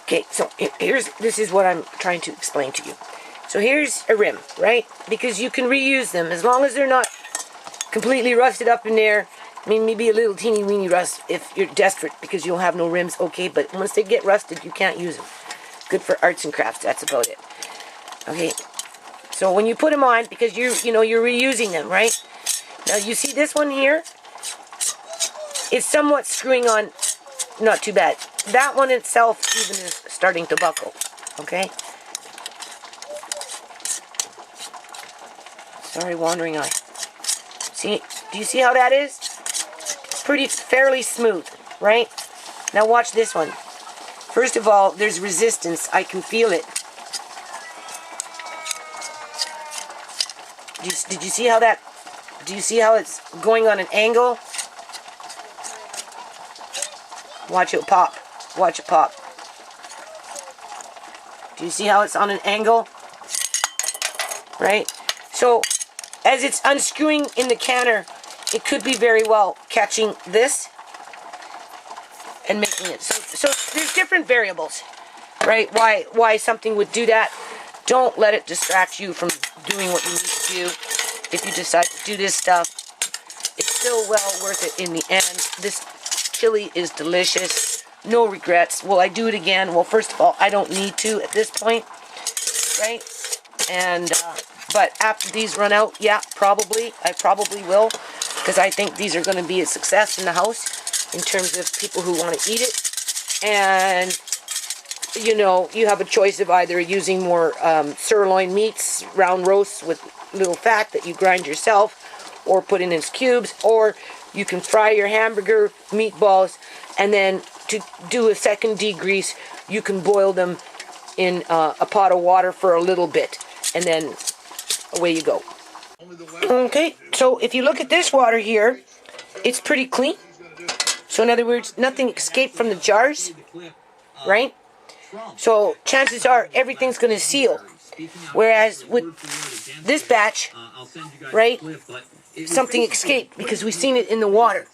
Okay, so this is what I'm trying to explain to you. So here's a rim, right? Because you can reuse them as long as they're not completely rusted up in there. I mean, maybe a little teeny weeny rust if you're desperate because you'll have no rims, okay? But once they get rusted, you can't use them. Good for arts and crafts, that's about it. Okay, so when you put them on, because you're reusing them, right? Now you see this one here? It's somewhat screwing on, not too bad. That one itself even is starting to buckle, okay? Sorry, wandering eye. See, do you see how that is? Fairly smooth, right? Now watch this one. First of all, there's resistance. I can feel it. Did you see how that? Do you see how it's going on an angle? Watch it pop. Watch it pop. Do you see how it's on an angle? Right? So, as it's unscrewing in the canner, it could be very well catching this and making it. So there's different variables, right? Why something would do that. Don't let it distract you from doing what you need to do. If you decide to do this stuff, it's still well worth it in the end. This chili is delicious. No regrets. Will I do it again? Well, first of all, I don't need to at this point, right? And but after these run out, yeah, probably. I probably will, because I think these are going to be a success in the house in terms of people who want to eat it. And, you know, you have a choice of either using more sirloin meats, round roasts with little fat that you grind yourself, or put in as cubes, or you can fry your hamburger meatballs, and then to do a second degrease, you can boil them in a pot of water for a little bit, and then away you go. Okay, so if you look at this water here, it's pretty clean. So in other words, nothing escaped from the jars, right? So chances are everything's going to seal. Whereas with this batch, right, something escaped because we've seen it in the water.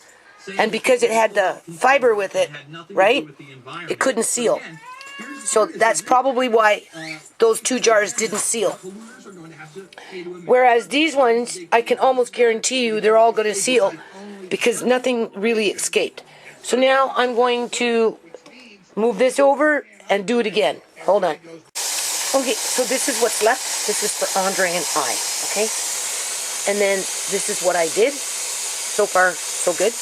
And because it had the fiber with it, right, it couldn't seal. So that's probably why those two jars didn't seal. Whereas these ones, I can almost guarantee you they're all going to seal because nothing really escaped. So now I'm going to move this over and do it again. Hold on. Okay, so this is what's left. This is for Andre and I, okay? And then this is what I did. So far, so good.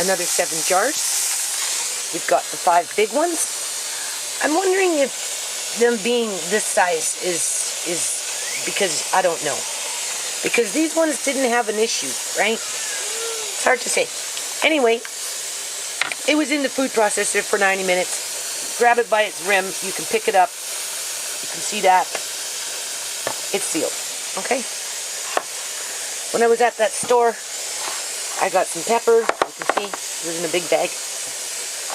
Another 7 jars. We've got the 5 big ones. I'm wondering if them being this size is because, I don't know. Because these ones didn't have an issue, right? It's hard to say. Anyway, it was in the food processor for 90 minutes. Grab it by its rim. You can pick it up. You can see that. It's sealed. Okay? When I was at that store, I got some pepper. You can see it was in a big bag.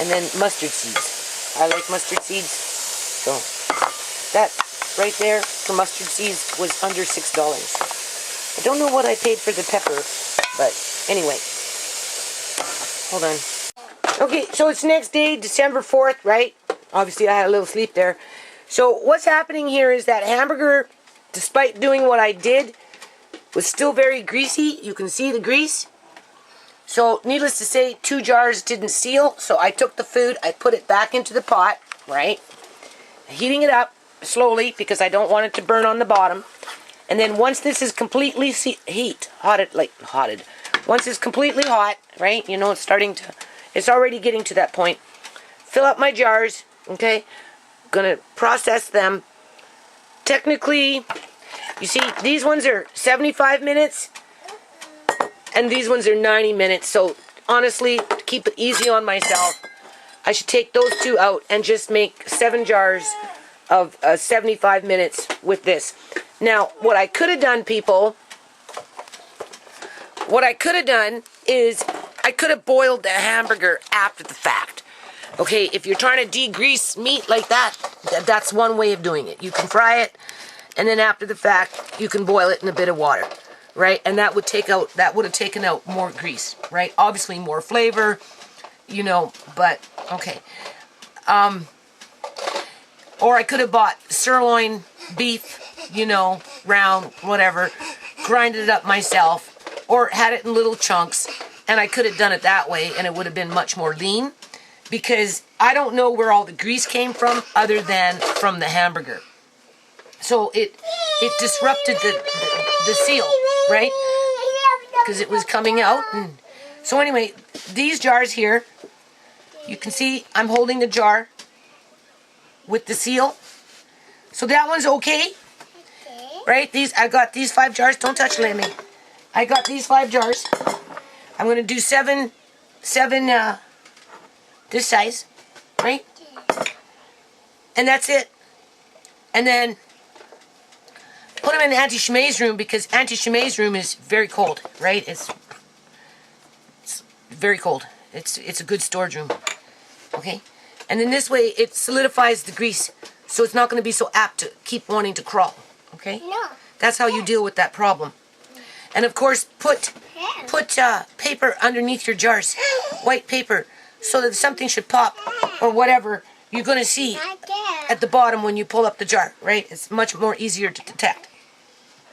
And then mustard seeds. I like mustard seeds. So that right there for mustard seeds was under $6. I don't know what I paid for the pepper, but anyway. Hold on. Okay, so it's next day, December 4th, right? Obviously, I had a little sleep there. So what's happening here is that hamburger, despite doing what I did, was still very greasy. You can see the grease. So needless to say, 2 jars didn't seal. So I took the food, I put it back into the pot, right? Heating it up slowly because I don't want it to burn on the bottom. And then once this is completely hotted. Once it's completely hot, right? You know, it's already getting to that point. Fill up my jars, okay? Gonna process them. Technically, you see, these ones are 75 minutes, and these ones are 90 minutes. So, honestly, to keep it easy on myself, I should take those 2 out and just make 7 jars of 75 minutes with this. Now, what I could have done, people, is I could have boiled the hamburger after the fact. Okay, if you're trying to degrease meat like that, that's one way of doing it. You can fry it, and then after the fact, you can boil it in a bit of water, right? And that would have taken out more grease, right? Obviously more flavor, you know, but okay. Or I could have bought sirloin beef, you know, round, whatever, grinded it up myself, or had it in little chunks, and I could have done it that way, and it would have been much more lean, because I don't know where all the grease came from other than from the hamburger. So it disrupted the seal, right? Because it was coming out. And so anyway, these jars here, you can see I'm holding the jar with the seal. So that one's okay, right? I got these 5 jars. Don't touch Lemmy. I got these 5 jars. I'm going to do seven this size, right? And that's it. And then put them in Auntie ShaMay's room, because Auntie ShaMay's room is very cold, right? It's very cold. It's a good storage room, okay? And then this way it solidifies the grease, so it's not going to be so apt to keep wanting to crawl, okay? No. That's how you deal with that problem. And of course, put paper underneath your jars, white paper, so that if something should pop or whatever, you're going to see at the bottom when you pull up the jar, right? It's much more easier to detect.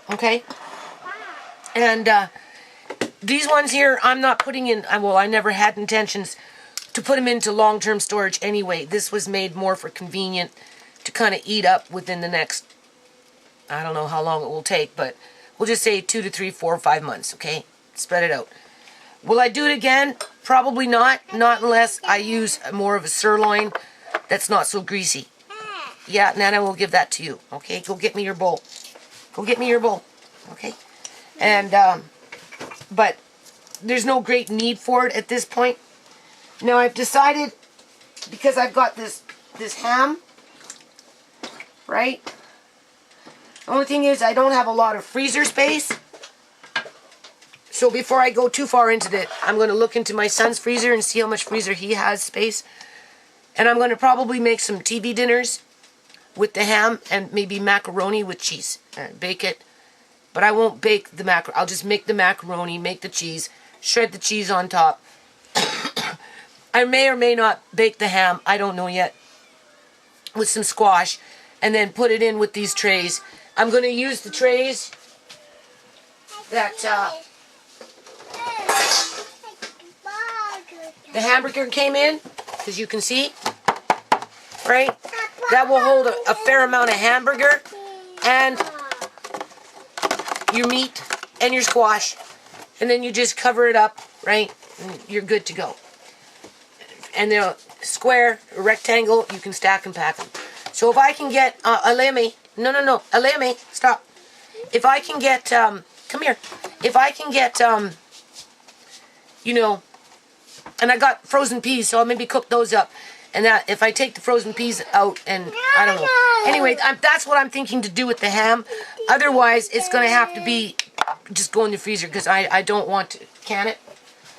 Okay? And these ones here, I'm not putting in, well, I never had intentions to put them into long-term storage anyway. This was made more for convenient to kind of eat up within the next, I don't know how long it will take, but we'll just say 2 to 3, 4, 5 months, okay? Spread it out. Will I do it again? Probably not. Not unless I use more of a sirloin that's not so greasy. Yeah, Nana will give that to you, okay? Go get me your bowl. Go get me your bowl, okay? And, but there's no great need for it at this point. Now I've decided, because I've got this ham, right? The only thing is I don't have a lot of freezer space. So before I go too far into it, I'm going to look into my son's freezer and see how much freezer he has space. And I'm going to probably make some TV dinners with the ham and maybe macaroni with cheese. And bake it. But I won't bake the macaroni. I'll just make the macaroni, make the cheese, shred the cheese on top. I may or may not bake the ham. I don't know yet. With some squash. And then put it in with these trays. I'm going to use the trays that the hamburger came in, because you can see, right? That will hold a fair amount of hamburger and your meat and your squash, and then you just cover it up, right? And you're good to go. And they're square, a rectangle, you can stack and pack them. So if I can get Aleme, Aleme, stop. If I can get, come here. If I can get, you know, and I got frozen peas, so I'll maybe cook those up. And that, if I take the frozen peas out, and I don't know. Anyway, that's what I'm thinking to do with the ham. Otherwise, it's going to have to be just go in the freezer, because I don't want to can it.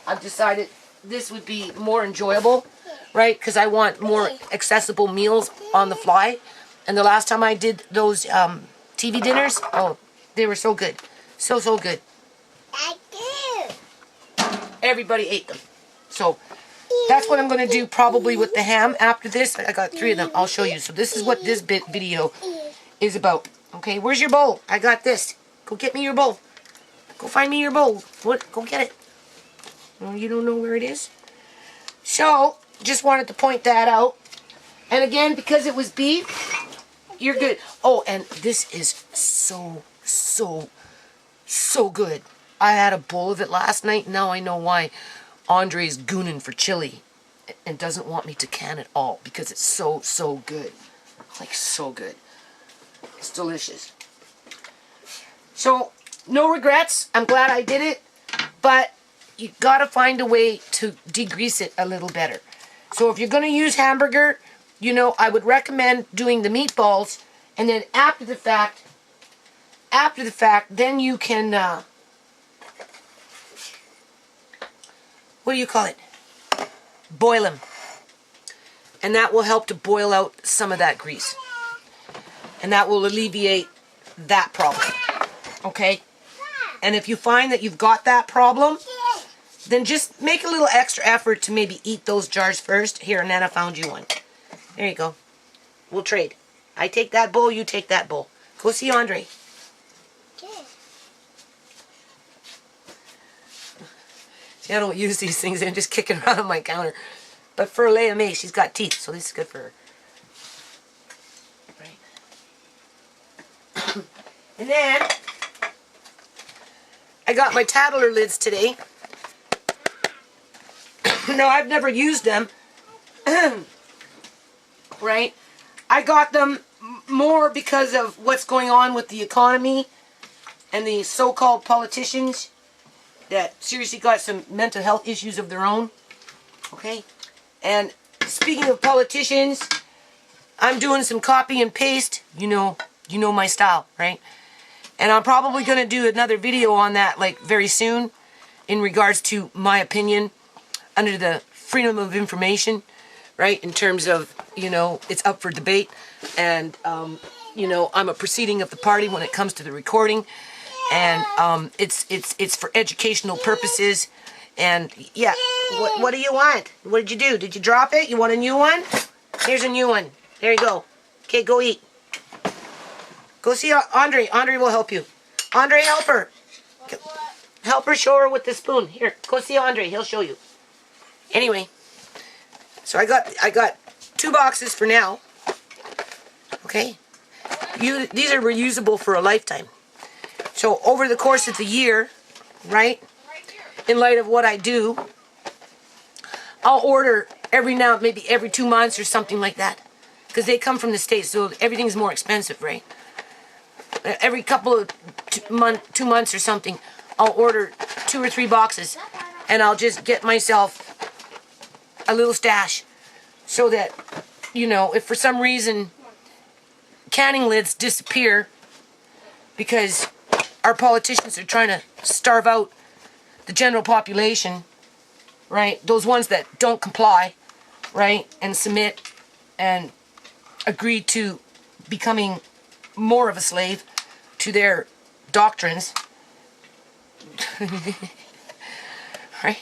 I've decided this would be more enjoyable, right? Because I want more accessible meals on the fly. And the last time I did those TV dinners, oh, they were so good. So good. Everybody ate them. So that's what I'm going to do probably with the ham after this. I got 3 of them. I'll show you. So this is what this video is about. Okay, where's your bowl? I got this. Go get me your bowl. Go find me your bowl. Go get it. Oh, you don't know where it is? So, just wanted to point that out. And again, because it was beef, you're good. Oh, and this is so good. I had a bowl of it last night. Now I know why Andre's gooning for chili and doesn't want me to can it all, because it's so good. Like, so good. It's delicious. So, no regrets. I'm glad I did it, but you gotta find a way to degrease it a little better. So if you're gonna use hamburger, you know, I would recommend doing the meatballs, and then after the fact, then you can, what do you call it? Boil them. And that will help to boil out some of that grease. And that will alleviate that problem. Okay? And if you find that you've got that problem, then just make a little extra effort to maybe eat those jars first. Here, Nana found you one. There you go. We'll trade. I take that bowl, you take that bowl. Go see Andre. Okay. See, I don't use these things. I'm just kicking around on my counter. But for ADMENDMENT, she's got teeth, so this is good for her. Right. And then, I got my Tattler lids today. No, I've never used them. Right? I got them more because of what's going on with the economy and the so-called politicians that seriously got some mental health issues of their own. Okay? And speaking of politicians, I'm doing some copy and paste. You know my style, right? And I'm probably going to do another video on that like very soon in regards to my opinion under the freedom of information, right? In terms of, it's up for debate. And, I'm a proceeding of the party when it comes to the recording. And it's for educational purposes. And, yeah, what do you want? What did you do? Did you drop it? You want a new one? Here's a new one. There you go. Okay, go eat. Go see Andre. Andre will help you. Andre, help her. Help her, show her with the spoon. Here, go see Andre. He'll show you. Anyway, so I got 2 boxes for now. Okay? These are reusable for a lifetime. So over the course of the year, right, in light of what I do, I'll order maybe every 2 months or something like that. Because they come from the States, so everything's more expensive, right? Every couple of 2 months or something, I'll order 2 or 3 boxes. And I'll just get myself a little stash. So that, if for some reason canning lids disappear because our politicians are trying to starve out the general population, right? Those ones that don't comply, right? And submit and agree to becoming more of a slave to their doctrines. Right?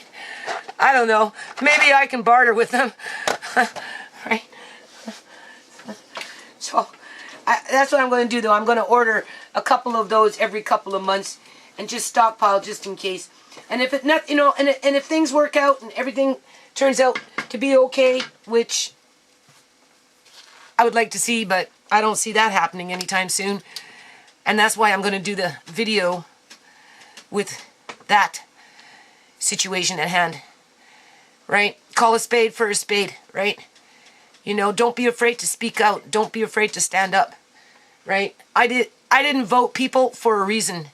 I don't know. Maybe I can barter with them. Right? So, that's what I'm going to do, though. I'm going to order a couple of those every couple of months and just stockpile just in case. And if it not, and if things work out and everything turns out to be okay, which I would like to see, but I don't see that happening anytime soon. And that's why I'm going to do the video with that situation at hand. Right? Call a spade for a spade, right? Don't be afraid to speak out. Don't be afraid to stand up. Right? I didn't vote people for a reason.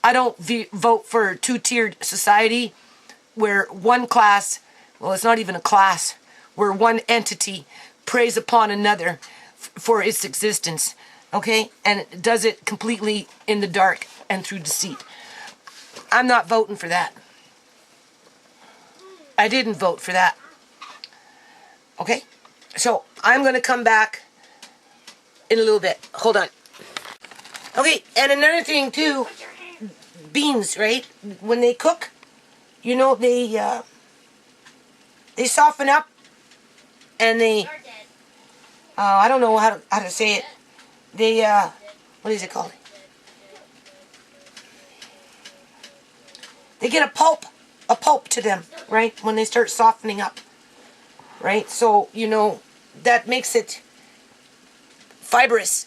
I don't vote for a 2-tiered society where one class, well, it's not even a class, where one entity preys upon another for its existence. Okay? And it does it completely in the dark and through deceit. I'm not voting for that. I didn't vote for that. Okay? So, I'm going to come back in a little bit. Hold on. Okay, and another thing too, beans, right? When they cook, they soften up and they, I don't know how to say it. They, what is it called? They get a pulp to them, right? When they start softening up, right? So, that makes it fibrous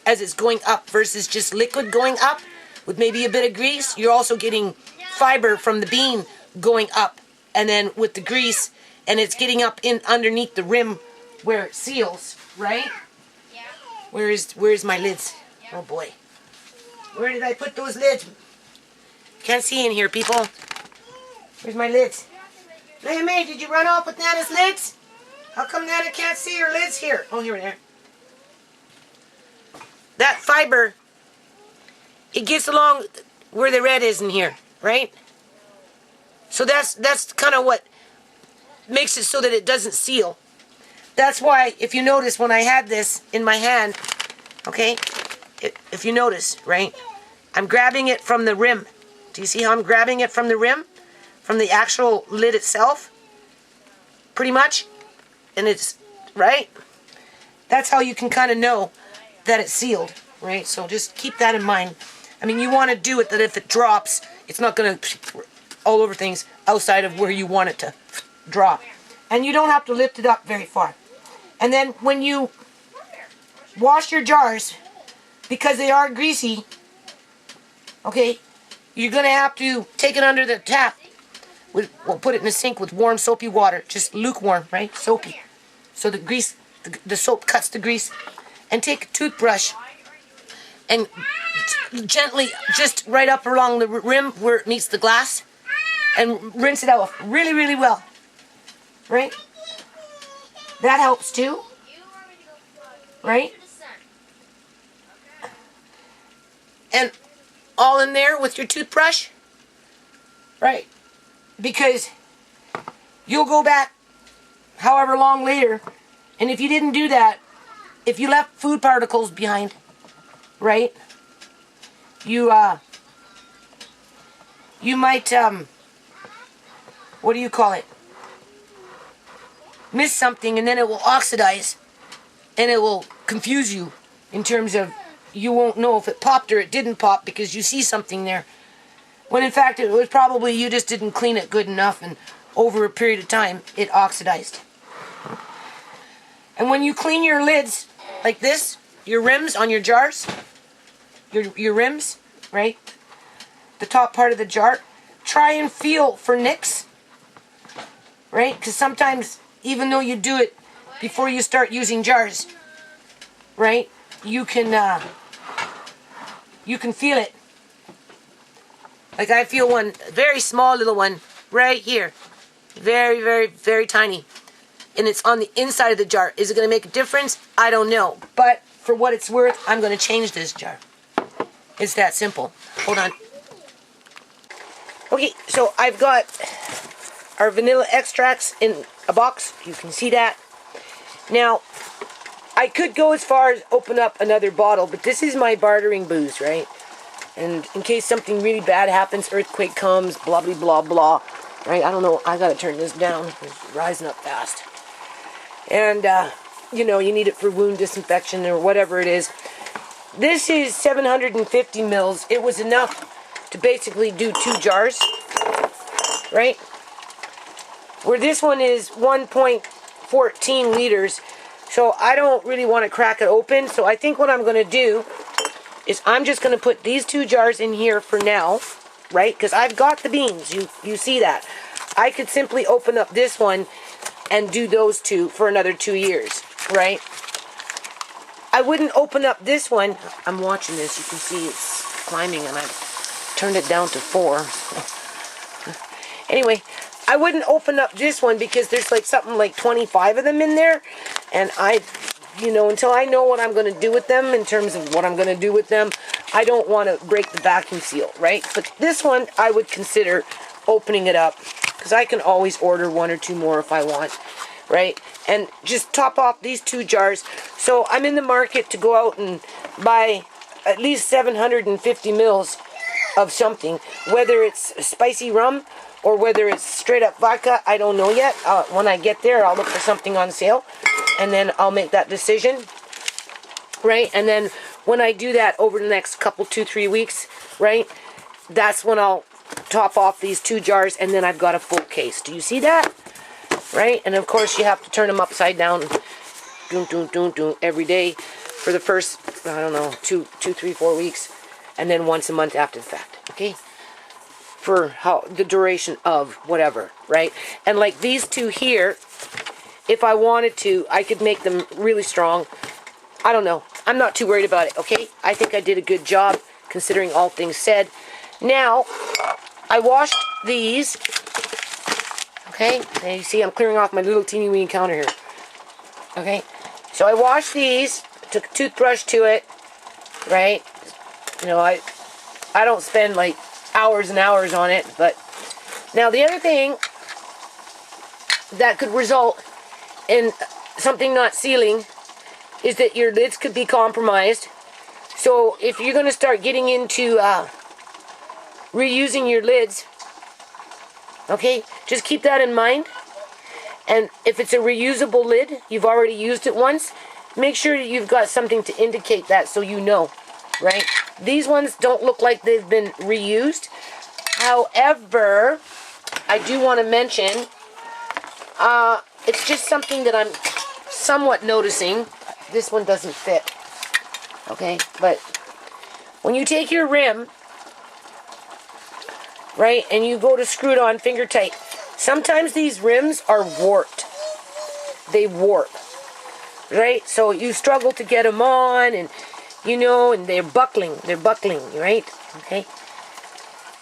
as it's going up versus just liquid going up with maybe a bit of grease. You're also getting fiber from the bean going up, and then with the grease, and it's getting up in underneath the rim where it seals, right? Where's my lids? Oh boy. Where did I put those lids? Can't see in here, people. Where's my lids? ADMENDMENT, did you run off with Nana's lids? How come Nana can't see her lids here? Oh, here they are. That fiber, it gets along where the red is in here, right? So that's kind of what makes it so that it doesn't seal. That's why, if you notice, when I had this in my hand, okay, if you notice, right, I'm grabbing it from the rim. Do you see how I'm grabbing it from the rim? From the actual lid itself? Pretty much. And it's, right? That's how you can kind of know that it's sealed, right? So just keep that in mind. I mean, you want to do it that if it drops, it's not going to all over things outside of where you want it to drop. And you don't have to lift it up very far. And then when you wash your jars, because they are greasy, okay, you're going to have to take it under the tap. We'll put it in the sink with warm soapy water, just lukewarm, right? Soapy. So the grease, the soap cuts the grease. And take a toothbrush and gently, just right up along the rim where it meets the glass, and rinse it out really, really well, right? That helps too, right? And all in there with your toothbrush, right? Because you'll go back however long later, and if you didn't do that, if you left food particles behind, right, you might, what do you call it, miss something, and then it will oxidize, and it will confuse you in terms of you won't know if it popped or it didn't pop because you see something there. When in fact it was probably you just didn't clean it good enough, and over a period of time it oxidized. And when you clean your lids like this, your rims on your jars, your rims, right, the top part of the jar, try and feel for nicks, right, because sometimes even though you do it before you start using jars, right, you can feel it. Like I feel one, very small little one right here, very, very, very tiny. And it's on the inside of the jar. Is it going to make a difference? I don't know. But for what it's worth, I'm going to change this jar. It's that simple. Hold on. Okay, so I've got our vanilla extracts in a box. You can see that. Now, I could go as far as open up another bottle, but this is my bartering booze, right? And in case something really bad happens, earthquake comes, blah, blah, blah, blah. Right? I don't know. I got to turn this down. It's rising up fast. And, you know, you need it for wound disinfection or whatever it is. This is 750 mils. It was enough to basically do 2 jars, right? Where this one is 1.14 liters. So I don't really want to crack it open. So I think what I'm going to do is I'm just going to put these 2 jars in here for now, right? Because I've got the beans. You see that. I could simply open up this one and do those 2 for another 2 years, right? I wouldn't open up this one. I'm watching this. You can see it's climbing, and I've turned it down to 4. Anyway, I wouldn't open up this one because there's like something like 25 of them in there, and you know, until I know what I'm going to do with them, in terms of what I'm going to do with them, I don't want to break the vacuum seal, right? But this one, I would consider opening it up, because I can always order 1 or 2 more if I want, right? And just top off these 2 jars. So I'm in the market to go out and buy at least 750 mils of something, whether it's spicy rum or whether it's straight up vodka. I don't know yet. When I get there, I'll look for something on sale, and then I'll make that decision, right? And then when I do that over the next couple, 2-3 weeks, right, that's when I'll top off these 2 jars, and then I've got a full case. Do you see that? Right? And of course you have to turn them upside down every day for the first, I don't know, 2, 3, 4 weeks, and then once a month after the fact. Okay? For how the duration of whatever, right? And like these 2 here, if I wanted to, I could make them really strong. I don't know. I'm not too worried about it, okay? I think I did a good job considering all things said. Now, I washed these. Okay, and you see I'm clearing off my little teeny weeny counter here. Okay, so I washed these, took a toothbrush to it, right? You know, I don't spend like hours and hours on it, but now the other thing that could result in something not sealing is that your lids could be compromised. So if you're going to start getting into reusing your lids, okay, just keep that in mind. And if it's a reusable lid, you've already used it once, make sure you've got something to indicate that so you know, right? These ones don't look like they've been reused. However, I do want to mention, it's just something that I'm somewhat noticing. This one doesn't fit, okay? But when you take your rim, right, and you go to screw it on finger tight, sometimes these rims are warped. They warp, right? So you struggle to get them on, and you know, and they're buckling, right? Okay.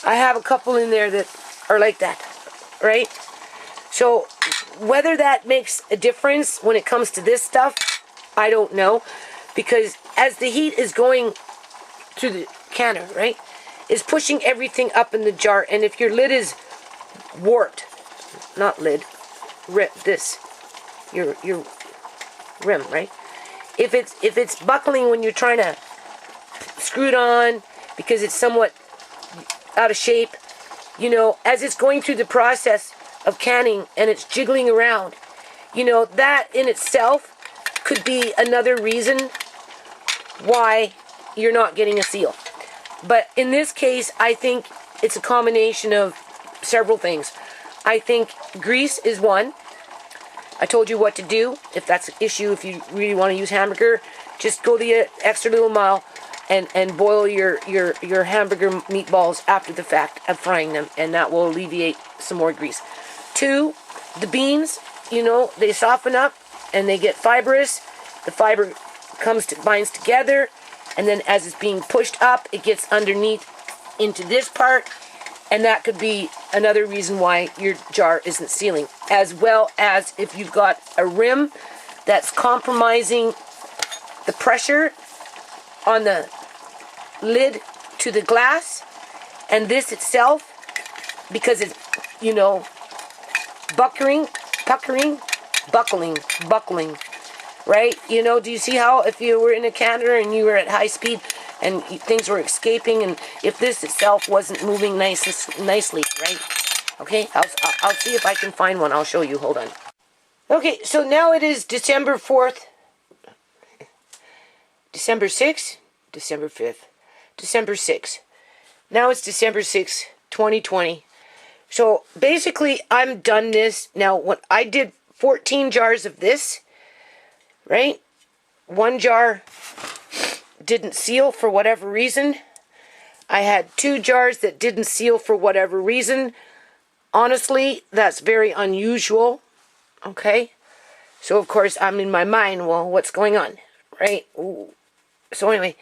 I have a couple in there that are like that, right? So whether that makes a difference when it comes to this stuff, I don't know, because as the heat is going through the canner, right, is pushing everything up in the jar, and if your lid is warped, not lid, this, your rim, right? If it's buckling when you're trying to screw it on because it's somewhat out of shape, you know, as it's going through the process of canning and it's jiggling around, you know, that in itself could be another reason why you're not getting a seal. But in this case, I think it's a combination of several things. I think grease is one. I told you what to do. If that's an issue, if you really want to use hamburger, just go the extra little mile and boil your hamburger meatballs after the fact of frying them, and that will alleviate some more grease. 2, the beans, you know, they soften up and they get fibrous. The fiber binds together, and then as it's being pushed up, it gets underneath into this part, and that could be another reason why your jar isn't sealing. As well as if you've got a rim that's compromising the pressure on the lid to the glass, and this itself, because it's, you know, buckling, right? You know, do you see how if you were in a canter and you were at high speed and things were escaping, and if this itself wasn't moving nicely, right? Okay, I'll see if I can find one. I'll show you. Hold on. Okay, so now it is December 4th, December 6th, December 5th, December 6th. Now it's December 6th, 2020. So basically, I'm done this. Now, when I did 14 jars of this, right? 1 jar didn't seal for whatever reason. I had 2 jars that didn't seal for whatever reason. Honestly, that's very unusual. Okay? So, of course, I'm in my mind, well, what's going on? Right? Ooh. So, anyway,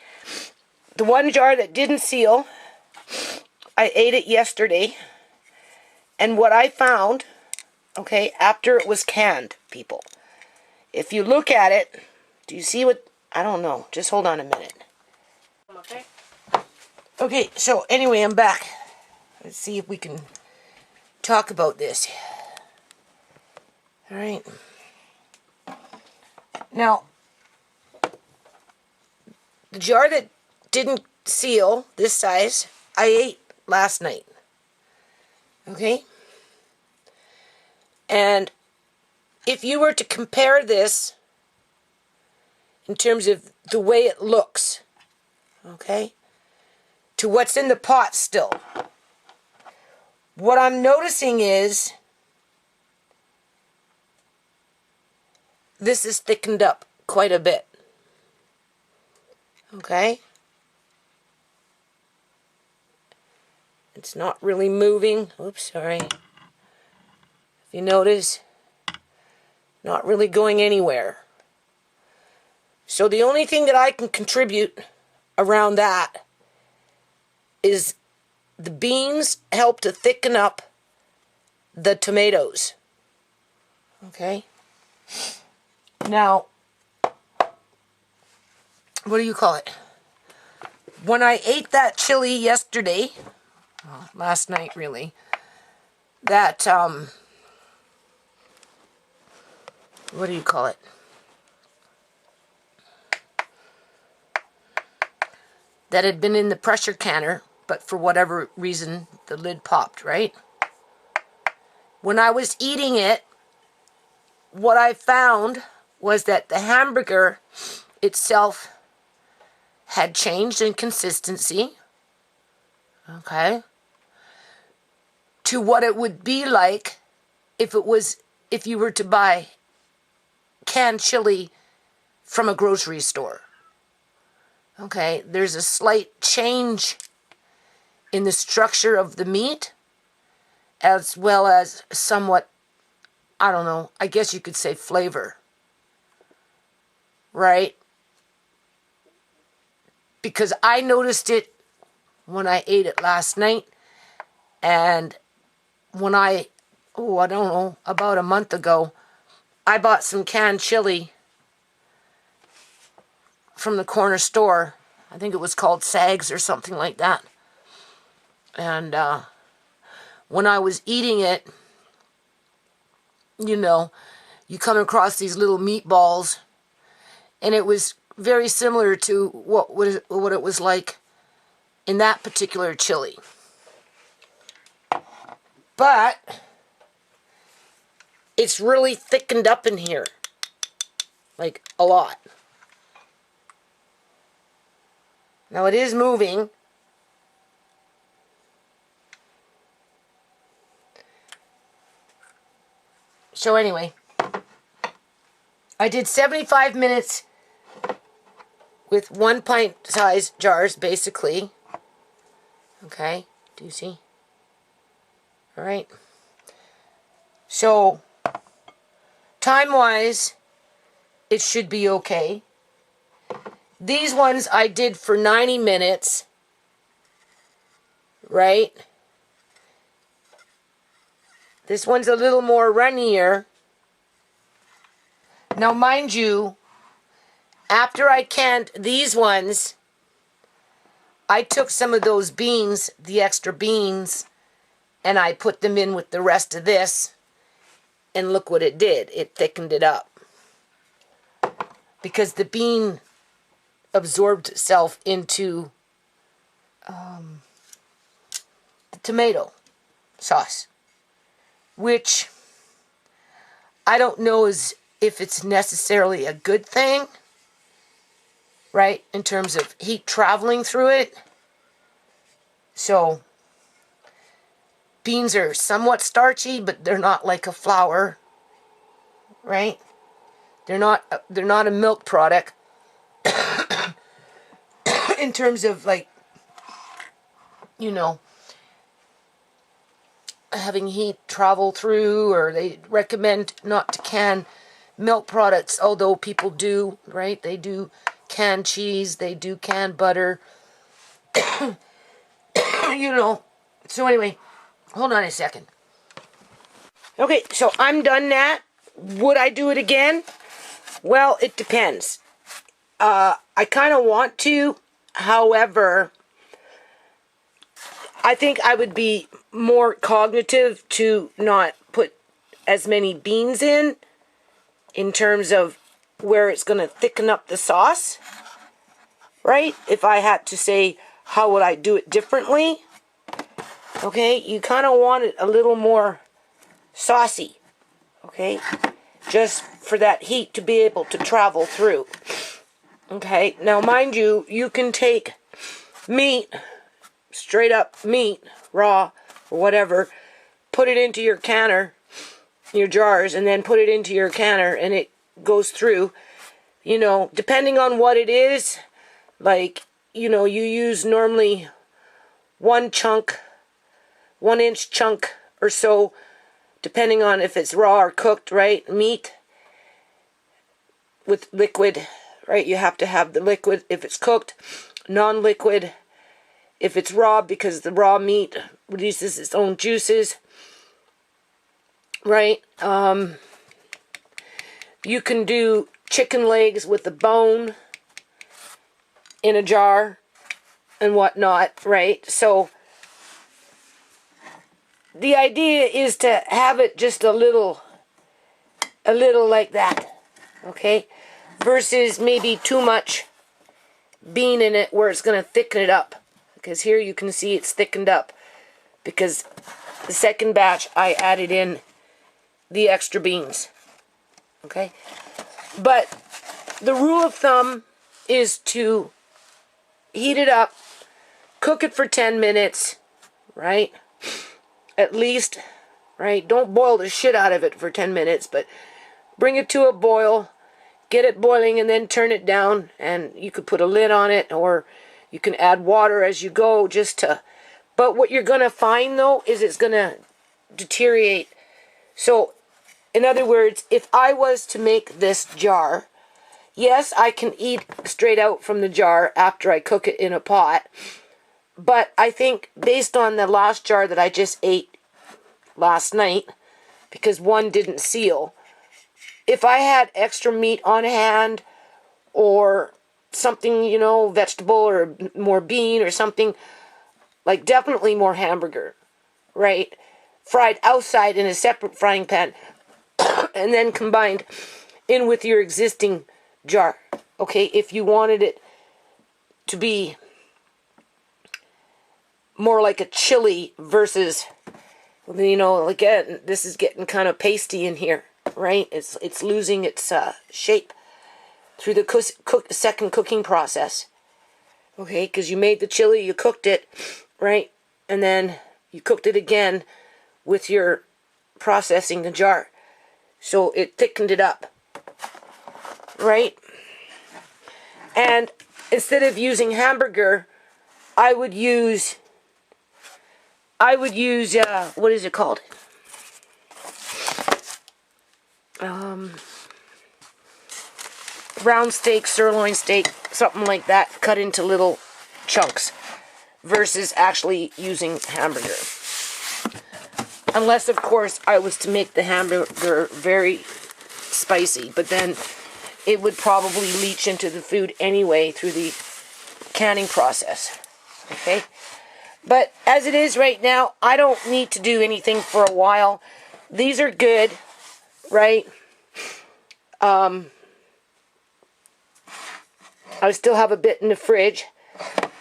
the 1 jar that didn't seal, I ate it yesterday. And what I found, okay, after it was canned, people, if you look at it, do you see what, I don't know, just hold on a minute. Okay? Okay, so anyway, I'm back. Let's see if we can talk about this. All right. Now, the jar that didn't seal, this size, I ate last night. Okay? And if you were to compare this in terms of the way it looks, okay, to what's in the pot still, what I'm noticing is this is thickened up quite a bit. Okay? It's not really moving. Oops, sorry. If you notice, not really going anywhere. So the only thing that I can contribute around that is the beans help to thicken up the tomatoes. Okay? Now, what do you call it? When I ate that chili yesterday, well, last night really, that, what do you call it? That had been in the pressure canner, but for whatever reason, the lid popped, right? When I was eating it, what I found was that the hamburger itself had changed in consistency, okay, to what it would be like if you were to buy canned chili from a grocery store. Okay, there's a slight change in the structure of the meat, as well as somewhat, I don't know, I guess you could say flavor, right? Because I noticed it when I ate it last night, and when I don't know, about a month ago, I bought some canned chili from the corner store. I think it was called Sags or something like that. And when I was eating it, you know, you come across these little meatballs, and it was very similar to what it was like in that particular chili. But it's really thickened up in here, like a lot. Now it is moving. So anyway, I did 75 minutes with 1 pint size jars, basically. Okay, do you see? All right. So, time-wise, it should be okay. These ones I did for 90 minutes, right? This one's a little more runnier. Now, mind you, after I canned these ones, I took some of those beans, the extra beans, and I put them in with the rest of this, and look what it did. It thickened it up. Because the bean absorbed itself into the tomato sauce, which I don't know if it's necessarily a good thing, right, in terms of heat traveling through it. So, beans are somewhat starchy, but they're not like a flour, right? They're not a milk product in terms of, like, you know, having heat travel through, or they recommend not to can milk products, although people do, right? They do canned cheese, they do canned butter, you know. So anyway, hold on a second. Okay, so I'm done that. Would I do it again? Well, it depends. I kind of want to. However, I think I would be more cognitive to not put as many beans in terms of where it's going to thicken up the sauce, right? If I had to say, how would I do it differently? Okay, you kind of want it a little more saucy, okay? Just for that heat to be able to travel through. Okay, now mind you, you can take meat, straight up meat, raw, or whatever, put it into your canner, your jars, and then put it into your canner, and it goes through. You know, depending on what it is, like, you know, you use normally 1 inch chunk or so, depending on if it's raw or cooked, right? Meat with liquid, right? You have to have the liquid if it's cooked, non-liquid if it's raw, because the raw meat releases its own juices, right? You can do chicken legs with the bone in a jar and whatnot, right? So the idea is to have it just a little like that, okay? Versus maybe too much bean in it where it's going to thicken it up. Because here you can see it's thickened up. Because the second batch I added in the extra beans. Okay? But the rule of thumb is to heat it up, cook it for 10 minutes, right? At least, right? Don't boil the shit out of it for 10 minutes, but bring it to a boil, get it boiling, and then turn it down. And you could put a lid on it, or you can add water as you go just to... But what you're going to find, though, is it's going to deteriorate. So, in other words, if I was to make this jar, yes, I can eat straight out from the jar after I cook it in a pot. But I think based on the last jar that I just ate last night, because one didn't seal, if I had extra meat on hand or something, you know, vegetable or more bean or something, like definitely more hamburger, right? Fried outside in a separate frying pan and then combined in with your existing jar. Okay, if you wanted it to be more like a chili versus, you know, again, this is getting kind of pasty in here, right? It's losing its shape through the second cooking process. Okay, because you made the chili, you cooked it, right? And then you cooked it again with your processing the jar. So it thickened it up, right? And instead of using hamburger, I would use what is it called? Round steak, sirloin steak, something like that, cut into little chunks, versus actually using hamburger. Unless, of course, I was to make the hamburger very spicy, but then it would probably leach into the food anyway through the canning process. Okay? But as it is right now, I don't need to do anything for a while. These are good, right? I still have a bit in the fridge,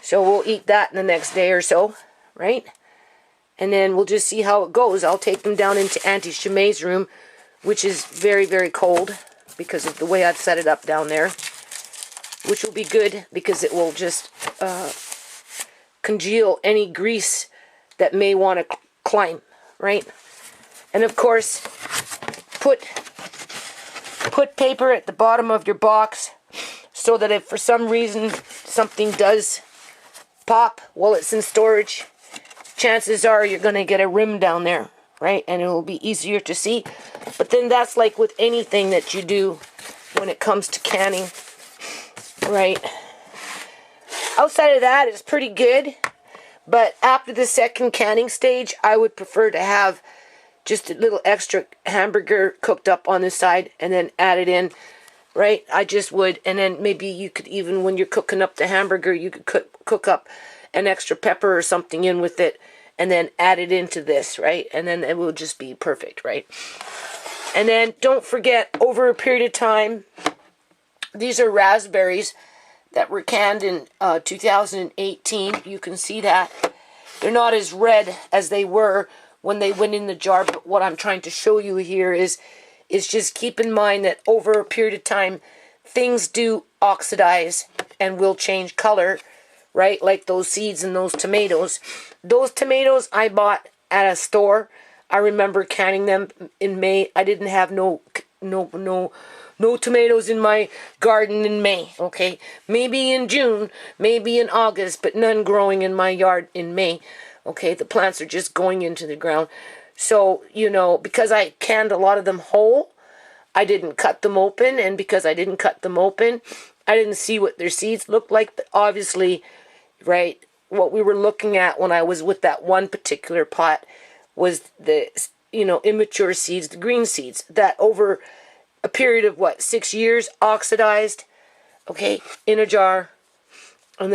so we'll eat that in the next day or so, right? And then we'll just see how it goes. I'll take them down into Auntie ShaMay's room, which is very, very cold because of the way I've set it up down there, which will be good because it will just congeal any grease that may want to climb, right? And of course, put paper at the bottom of your box so that if for some reason something does pop while it's in storage, chances are you're going to get a rim down there, right? And it will be easier to see. But then that's like with anything that you do when it comes to canning, right? Outside of that, it's pretty good. But after the second canning stage, I would prefer to have just a little extra hamburger cooked up on the side and then add it in, right? I just would. And then maybe you could even, when you're cooking up the hamburger, you could cook up an extra pepper or something in with it and then add it into this, right? And then it will just be perfect, right? And then don't forget, over a period of time, these are raspberries that were canned in 2018. You can see that. They're not as red as they were when they went in the jar, but what I'm trying to show you here is just keep in mind that over a period of time, things do oxidize and will change color, right? Like those seeds and those tomatoes. Those tomatoes I bought at a store. I remember canning them in May. I didn't have no tomatoes in my garden in May, okay? Maybe in June, maybe in August, but none growing in my yard in May, okay? The plants are just going into the ground. So, you know, because I canned a lot of them whole, I didn't cut them open, and because I didn't cut them open, I didn't see what their seeds looked like, but obviously, right, what we were looking at when I was with that one particular pot was the, you know, immature seeds, the green seeds, that over a period of, 6 years, oxidized, okay, in a jar, and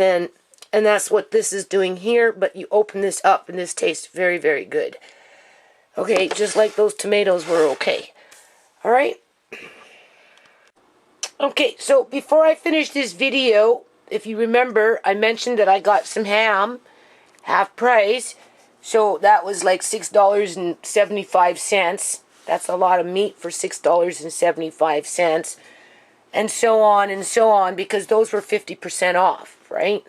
that's what this is doing here, but you open this up, and this tastes very, very good. Okay, just like those tomatoes were okay. All right? Okay, so before I finish this video, if you remember, I mentioned that I got some ham, half price, so that was like $6.75. That's a lot of meat for $6.75, and so on, because those were 50% off, right?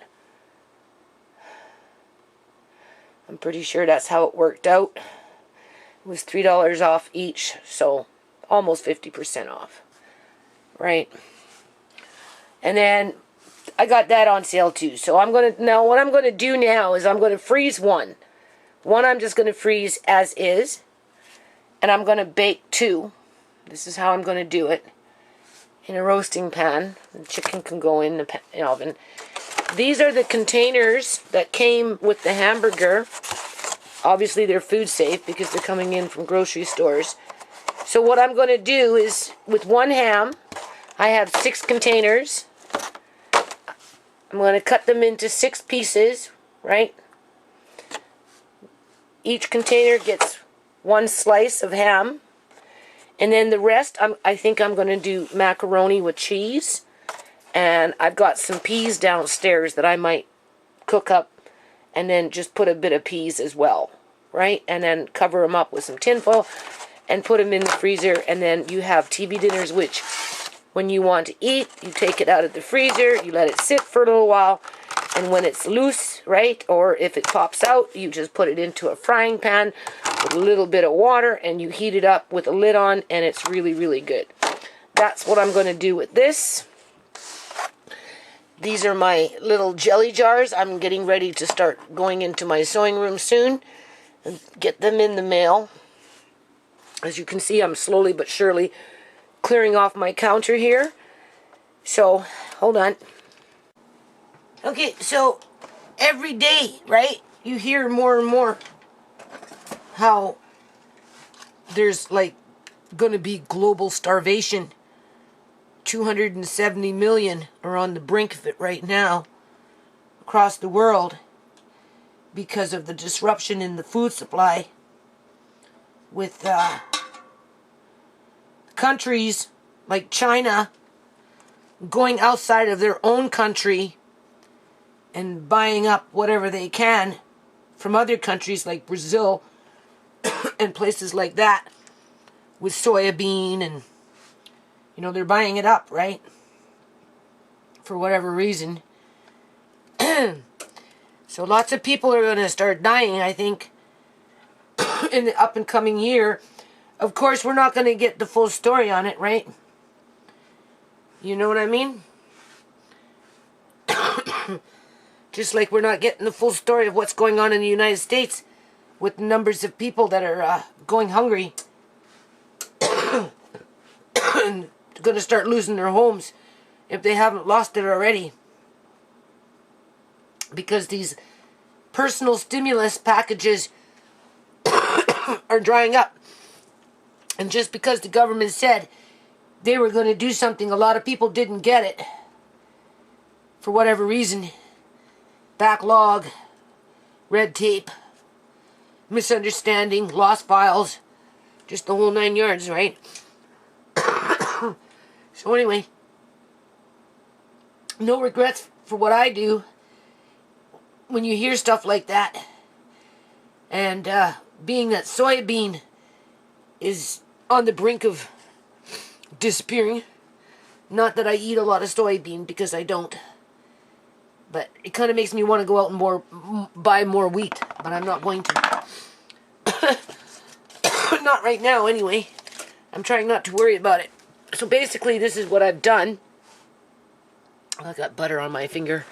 I'm pretty sure that's how it worked out. It was $3 off each, so almost 50% off, right? And then I got that on sale too. So what I'm gonna do now is I'm gonna freeze one. One I'm just gonna freeze as is, and I'm gonna bake two. This is how I'm gonna do it. In a roasting pan. The chicken can go in the oven. These are the containers that came with the hamburger. Obviously they're food safe because they're coming in from grocery stores. So what I'm going to do is, with one ham, I have 6 containers. I'm going to cut them into 6 pieces, right? Each container gets 1 slice of ham. And then the rest, I think I'm going to do macaroni with cheese. And I've got some peas downstairs that I might cook up and then just put a bit of peas as well, right? And then cover them up with some tin foil and put them in the freezer. And then you have TV dinners, which when you want to eat, you take it out of the freezer, you let it sit for a little while, and when it's loose, right, or if it pops out, you just put it into a frying pan with a little bit of water and you heat it up with a lid on, and it's really, really good. That's what I'm going to do with this. These are my little jelly jars. I'm getting ready to start going into my sewing room soon and get them in the mail. As you can see, I'm slowly but surely clearing off my counter here. So, hold on. Okay, so every day, right, you hear more and more how there's like going to be global starvation. 270 million are on the brink of it right now across the world because of the disruption in the food supply with countries like China going outside of their own country and buying up whatever they can from other countries like Brazil and places like that with soybean, and you know, they're buying it up, right? For whatever reason. So lots of people are going to start dying, I think, in the up and coming year. Of course, we're not going to get the full story on it, right? You know what I mean? Just like we're not getting the full story of what's going on in the United States with numbers of people that are going hungry and going to start losing their homes if they haven't lost it already. Because these personal stimulus packages are drying up. And just because the government said they were going to do something, a lot of people didn't get it. For whatever reason. Backlog, red tape, misunderstanding, lost files, just the whole 9 yards, right? So anyway, no regrets for what I do when you hear stuff like that. And being that soybean is on the brink of disappearing. Not that I eat a lot of soybean, because I don't. But it kind of makes me want to go out and buy more wheat. But I'm not going to. Not right now, anyway. I'm trying not to worry about it. So basically, this is what I've done. I got butter on my finger.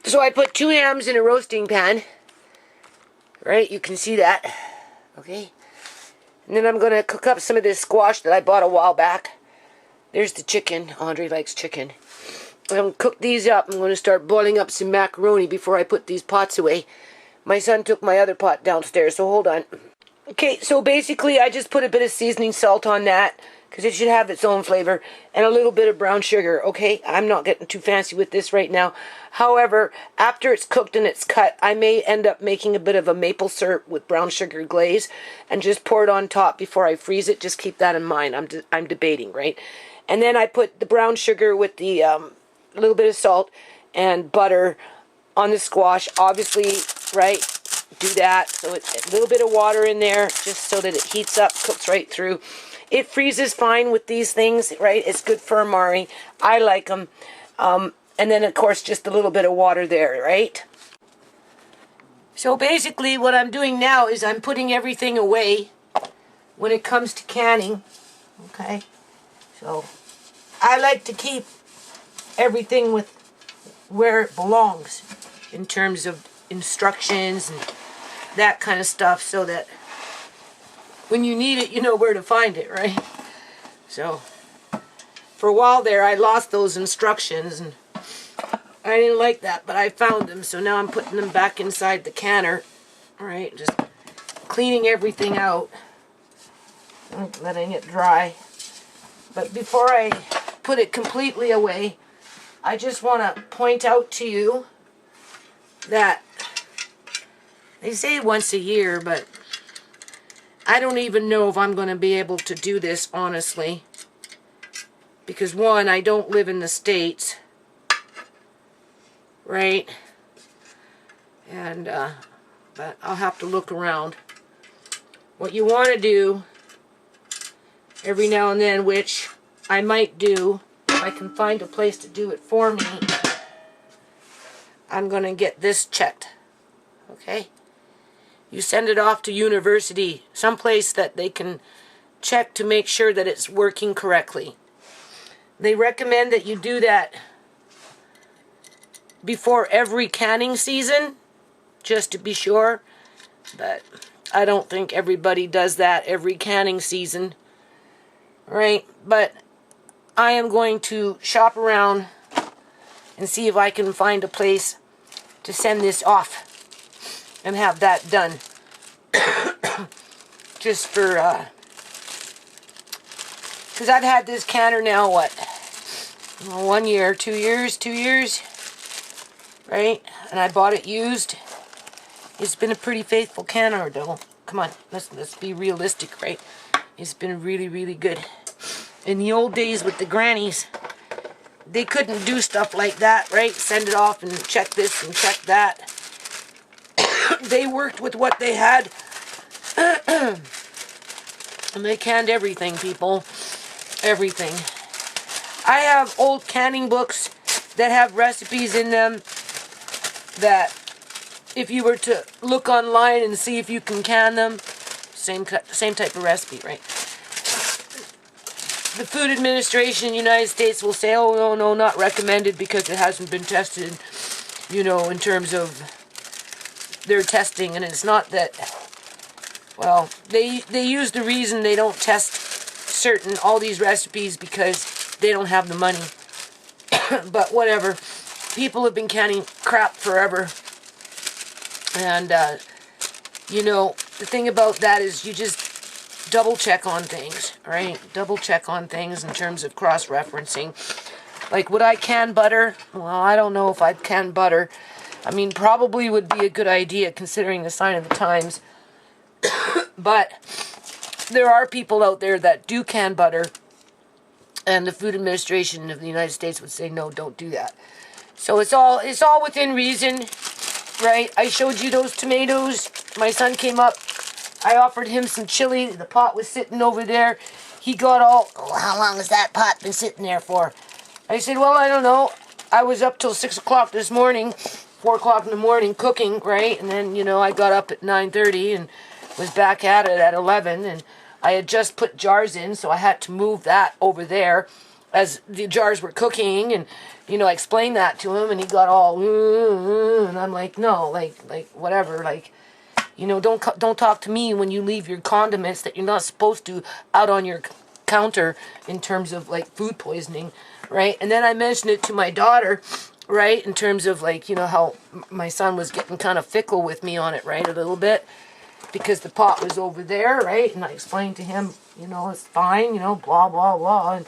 So I put 2 hams in a roasting pan. Right? You can see that. Okay? And then I'm going to cook up some of this squash that I bought a while back. There's the chicken. Andre likes chicken. I'm going to cook these up. I'm going to start boiling up some macaroni before I put these pots away. My son took my other pot downstairs, so hold on. Okay, so basically I just put a bit of seasoning salt on that, because it should have its own flavor, and a little bit of brown sugar, okay? I'm not getting too fancy with this right now. However, after it's cooked and it's cut, I may end up making a bit of a maple syrup with brown sugar glaze and just pour it on top before I freeze it. Just keep that in mind. I'm debating, right? And then I put the brown sugar with the little bit of salt and butter on the squash, obviously, right? Do that. So it's a little bit of water in there just so that it heats up, cooks right through. It freezes fine with these things, right? It's good for amari. I like them. And then, of course, just a little bit of water there, right? So basically what I'm doing now is I'm putting everything away when it comes to canning. Okay? So I like to keep everything with where it belongs in terms of instructions and that kind of stuff, so that when you need it, you know where to find it, right? So for a while there, I lost those instructions, and I didn't like that, but I found them, so now I'm putting them back inside the canner. All right, just cleaning everything out, letting it dry. But before I put it completely away, I just want to point out to you that they say once a year, but I don't even know if I'm going to be able to do this, honestly. Because one, I don't live in the States, right? And, but I'll have to look around. What you want to do every now and then, which I might do, if I can find a place to do it for me, I'm going to get this checked, okay? You send it off to university, someplace that they can check to make sure that it's working correctly. They recommend that you do that before every canning season, just to be sure. But I don't think everybody does that every canning season, right? But I am going to shop around and see if I can find a place to send this off and have that done. Just for, because I've had this canner now, what, 1 year, 2 years, 2 years, right? And I bought it used. It's been a pretty faithful canner, though. Come on, let's be realistic, right? It's been really, really good. In the old days with the grannies, they couldn't do stuff like that, right? Send it off and check this and check that. They worked with what they had. And they canned everything, people. Everything. I have old canning books that have recipes in them that if you were to look online and see if you can can them, same type of recipe, right? The Food Administration in the United States will say, oh, no, not recommended because it hasn't been tested, you know, in terms of their testing. And it's not that, well, they use the reason they don't test all these recipes because they don't have the money. But whatever. People have been canning crap forever. And, you know, the thing about that is you just double check on things, right? Double check on things in terms of cross-referencing. Like, would I can butter? Well, I don't know if I'd can butter. I mean, probably would be a good idea considering the sign of the times. But there are people out there that do can butter, and the Food Administration of the United States would say, no, don't do that. So it's all within reason, right? I showed you those tomatoes. My son came up. I offered him some chili. The pot was sitting over there. He got all, oh, how long has that pot been sitting there for? I said, well, I don't know. I was up till 6 o'clock this morning, 4 o'clock in the morning cooking, right? And then, you know, I got up at 9:30 and was back at it at 11, and I had just put jars in, so I had to move that over there as the jars were cooking, and, you know, I explained that to him, and he got all, and I'm like, no, like, whatever, like, you know, don't talk to me when you leave your condiments that you're not supposed to out on your counter in terms of, like, food poisoning, right? And then I mentioned it to my daughter, right, in terms of, like, you know, how my son was getting kind of fickle with me on it, right, a little bit, because the pot was over there, right? And I explained to him, you know, it's fine, you know, blah, blah, blah. And,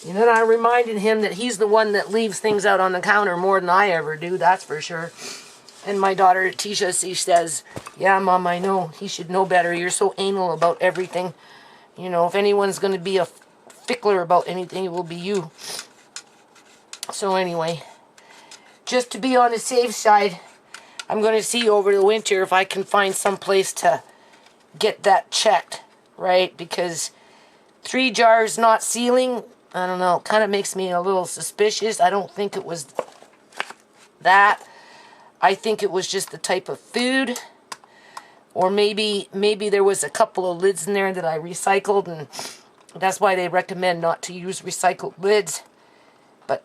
you know, I reminded him that he's the one that leaves things out on the counter more than I ever do, that's for sure. And my daughter, Tisha, she says, yeah, Mom, I know. He should know better. You're so anal about everything. You know, if anyone's going to be a fickler about anything, it will be you. So anyway, just to be on the safe side, I'm going to see over the winter if I can find some place to get that checked, right? Because 3 jars not sealing. I don't know. Kind of makes me a little suspicious. I don't think it was that. I think it was just the type of food. Or maybe there was a couple of lids in there that I recycled, and that's why they recommend not to use recycled lids. But,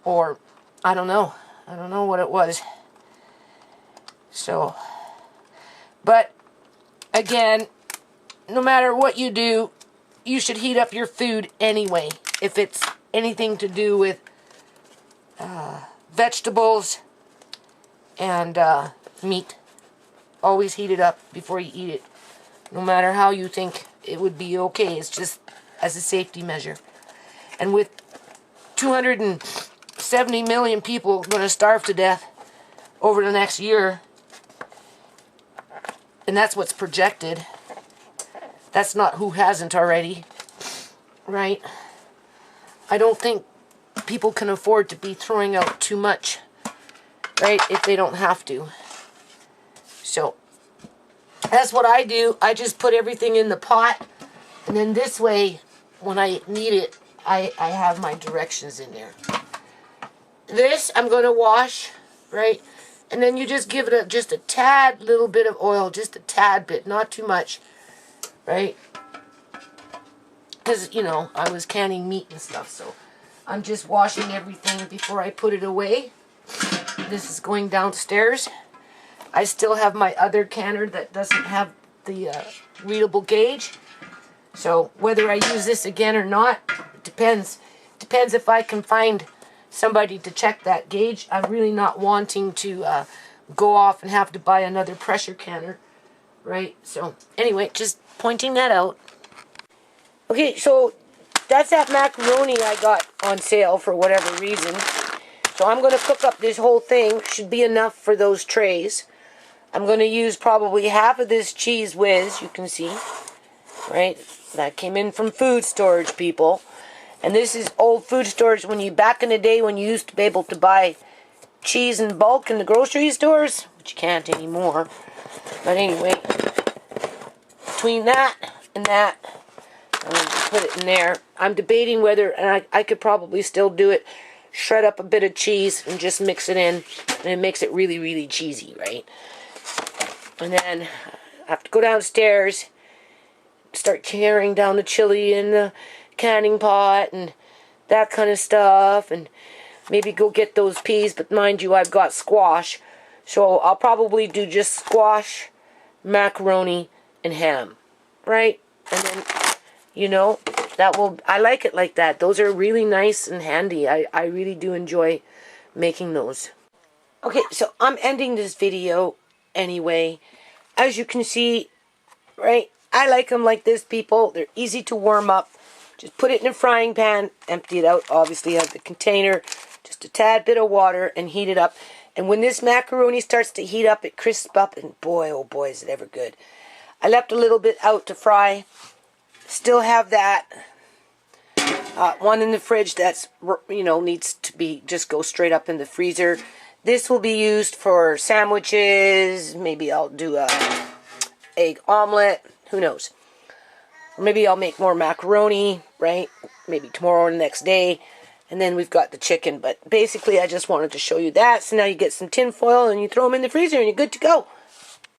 or, I don't know. I don't know what it was. So, but, again, no matter what you do, you should heat up your food anyway. If it's anything to do with vegetables and meat. Always heat it up before you eat it. No matter how you think it would be okay. It's just as a safety measure. And with 270 million people going to starve to death over the next year, and that's what's projected. That's not who hasn't already. Right? I don't think people can afford to be throwing out too much. Right? If they don't have to. So, that's what I do. I just put everything in the pot. And then this way, when I need it, I have my directions in there. This, I'm going to wash, right? And then you just give it just a tad little bit of oil. Just a tad bit, not too much. Right? Because, you know, I was canning meat and stuff. So, I'm just washing everything before I put it away. This is going downstairs. I still have my other canner that doesn't have the readable gauge. So whether I use this again or not, it depends. Depends if I can find somebody to check that gauge. I'm really not wanting to go off and have to buy another pressure canner. Right? So anyway, just pointing that out. Okay, so that's that macaroni I got on sale for whatever reason. So I'm going to cook up this whole thing. Should be enough for those trays. I'm going to use probably half of this cheese whiz, you can see, right? That came in from food storage, people. And this is old food storage back in the day when you used to be able to buy cheese in bulk in the grocery stores, which you can't anymore. But anyway, between that and that, I'm going to put it in there. I'm debating whether, and I could probably still do it, shred up a bit of cheese and just mix it in, and it makes it really, really cheesy, right? And then I have to go downstairs, start tearing down the chili in the canning pot and that kind of stuff, and maybe go get those peas. But mind you, I've got squash, so I'll probably do just squash, macaroni, and ham, right? And then, you know, I like it like that. Those are really nice and handy. I really do enjoy making those. Okay, so I'm ending this video anyway. As you can see, right, I like them like this, people. They're easy to warm up. Just put it in a frying pan, empty it out, obviously out the container, just a tad bit of water, and heat it up. And when this macaroni starts to heat up, it crisps up, and boy, oh boy, is it ever good. I left a little bit out to fry. Still have that one in the fridge that's, you know, needs to be, just go straight up in the freezer. This will be used for sandwiches. Maybe I'll do a egg omelet. Who knows? Or maybe I'll make more macaroni, right? Maybe tomorrow or the next day. And then we've got the chicken. But basically, I just wanted to show you that. So now you get some tin foil and you throw them in the freezer and you're good to go.